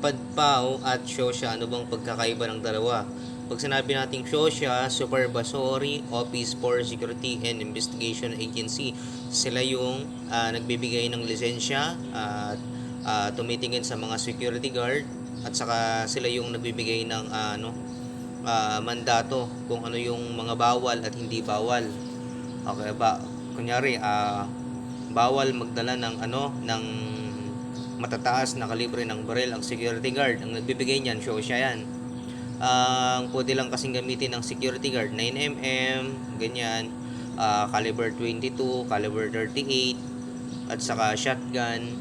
Padpao at Shosha, ano bang pagkakaiba ng dalawa? Pag sinabi nating Shosha, Supervisory Office for Security and Investigation Agency, sila yung nagbibigay ng lisensya at tumitingin sa mga security guard at saka sila yung nagbibigay ng mandato kung ano yung mga bawal at hindi bawal. Okay ba? Kunyari, bawal magdala ng matataas na kalibre ng baril ang security guard. Ang nagbibigay niyan, siya yan. Ang pwede lang kasing gamitin ng security guard, 9mm, ganyan, caliber 22, caliber 38, at saka shotgun.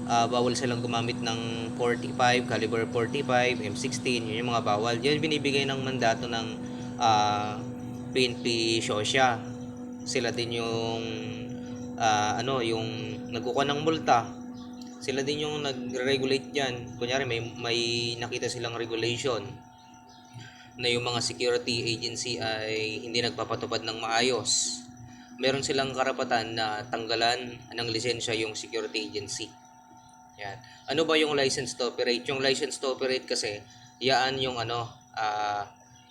Bawal silang gumamit ng 45, caliber 45, M16, yun yung mga bawal. Yun binibigay ng mandato ng PNP Shosha. Sila din yung yung nagkukuha ng multa, sila din yung nag-regulate diyan. Kunyari may nakita silang regulation na yung mga security agency ay hindi nagpapatupad ng maayos, meron silang karapatan na tanggalan ng lisensya yung security agency. Yan. Ano ba yung license to operate? Yung license to operate kasi, yaan yung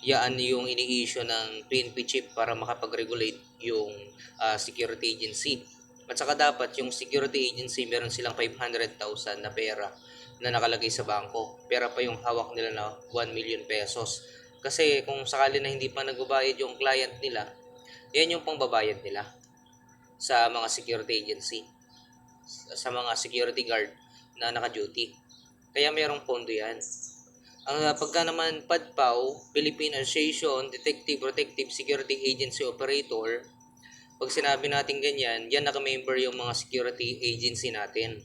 yaan yung ini-issue ng PNP chief para makapag-regulate yung security agency. At saka dapat yung security agency meron silang 500,000 na pera na nakalagay sa bangko. Pera pa yung hawak nila na 1 million pesos. Kasi kung sakali na hindi pa nagbabayad yung client nila, yan yung pangbabayad nila sa mga security agency, sa mga security guard na naka-duty. Kaya merong pondo yan. Ang pagka naman PADPAO, Philippine Association Detective Protective Security Agency Operator, pag sinabi natin ganyan, yan naka-member yung mga security agency natin.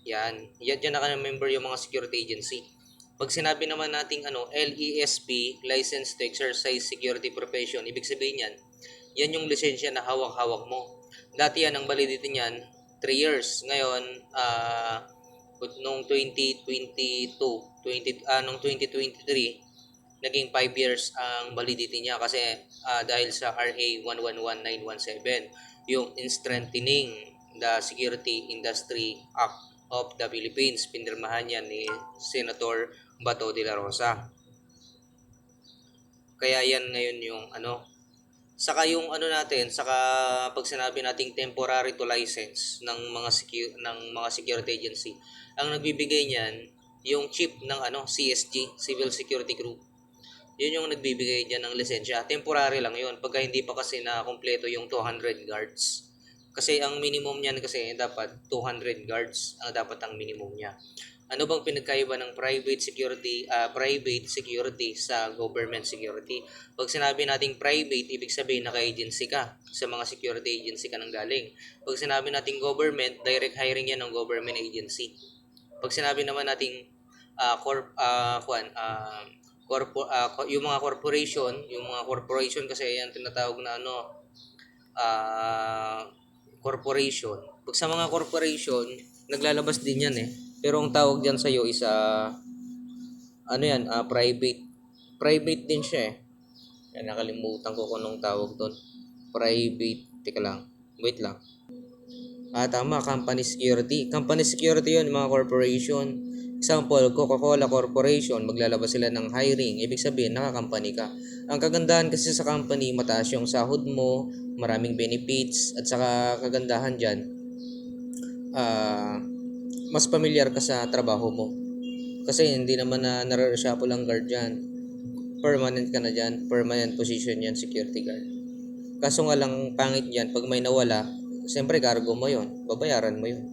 Yan naka-member yung mga security agency. Pag sinabi naman natin LESP, License to Exercise Security Profession, ibig sabihin yan yung lisensya na hawak-hawak mo. Dati yan, ang validity niyan 3 years. Ngayon, nung 2023, nung 2023, naging 5 years ang validity niya kasi dahil sa RA 111917, yung in strengthening the Security Industry Act of the Philippines, pinirmahan yan ni Senator Bato de la Rosa. Kaya yan ngayon yung saka yung saka pag sinabi nating temporary to license ng mga security agency, ang nagbibigay niyan yung chief ng CSG, Civil Security Group. Yun yung nagbibigay diyan ng lisensya. Temporary lang yun. Pagka hindi pa kasi na kumpleto yung 200 guards. Kasi ang minimum niyan kasi dapat 200 guards ang dapat ang minimum niya. Ano bang pinagkaiba ng private security sa government security? Pag sinabi nating private, ibig sabihin naka-agency ka. Sa mga security agency ka nang galing. Pag sinabi nating government, direct hiring yan ng government agency. Pag sinabi naman nating yung mga corporation kasi yan tinatawag na corporation. Pag sa mga corporation, naglalabas din yan pero ang tawag diyan sa iyo is private. Private din siya Yan, nakalimutan ko kung anong tawag doon. Private, teka lang. Wait lang. Tama, company security. Company security 'yun, mga corporation. Example, Coca-Cola Corporation, maglalabas sila ng hiring. Ibig sabihin, nakakampany ka. Ang kagandahan kasi sa company, mataas yung sahod mo, maraming benefits, at saka kagandahan dyan, mas familiar ka sa trabaho mo. Kasi hindi naman na nare-reshuffle ang guard dyan. Permanent ka na dyan. Permanent position yan, security guard. Kaso nga lang, pangit dyan, pag may nawala, siyempre cargo mo yon, babayaran mo yon.